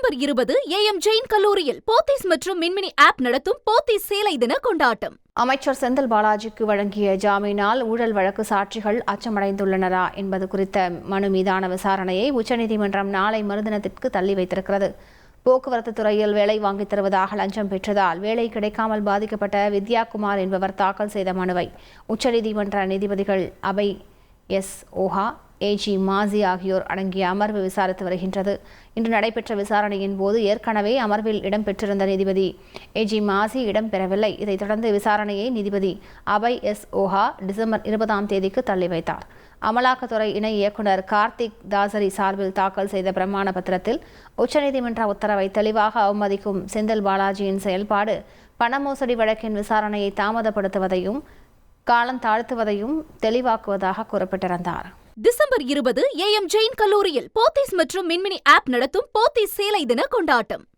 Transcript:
December 20 AM Jain கல்லூரியில் போத்தீஸ் மற்றும் மின்மினி app நடத்தும் போத்தீஸ் சேலை தின கொண்டாட்டம். அமைச்சர் செந்தில் பாலாஜிக்கு வழங்கிய ஜாமீனால் ஊழல் வழக்கு சாட்சிகள் அச்சமடைந்துள்ளனரா என்பது குறித்த மனு மீதான விசாரணையை உச்சநீதிமன்றம் நாளை மறுதினத்திற்கு தள்ளி வைத்திருக்கிறது. போக்குவரத்து துறையில் வேலை வாங்கித் தருவதாக லஞ்சம் பெற்றதால் வேலை கிடைக்காமல் பாதிக்கப்பட்ட வித்யாகுமார் என்பவர் தாக்கல் செய்த மனுவை உச்சநீதிமன்ற நீதிபதிகள் அபய் எஸ் ஓஹா, ஏஜி மாசி ஆகியோர் அடங்கிய அமர்வு விசாரித்து வருகின்றது. இன்று நடைபெற்ற விசாரணையின் போது ஏற்கனவே அமர்வில் இடம்பெற்றிருந்த நீதிபதி ஏஜி மாசி இடம்பெறவில்லை. இதைத் தொடர்ந்து விசாரணையை நீதிபதி அபய் எஸ் ஓஹா டிசம்பர் 20ஆம் தேதிக்கு தள்ளி வைத்தார். அமலாக்கத்துறை இணை இயக்குநர் கார்த்திக் தாசரி சார்பில் தாக்கல் செய்த பிரமாண பத்திரத்தில் உச்சநீதிமன்ற உத்தரவை தெளிவாக அவமதிக்கும் செந்தில் பாலாஜியின் செயல்பாடு பண மோசடி வழக்கின் விசாரணையை தாமதப்படுத்துவதையும் காலம் தாழ்த்துவதையும் தெளிவாக்குவதாக குறிப்பிட்டிருந்தார். டிசம்பர் 20 AM ஜெயின் கல்லூரியில் போத்தீஸ் மற்றும் மின்மினி ஆப் நடத்தும் போத்தீஸ் சேலை தின கொண்டாட்டம்.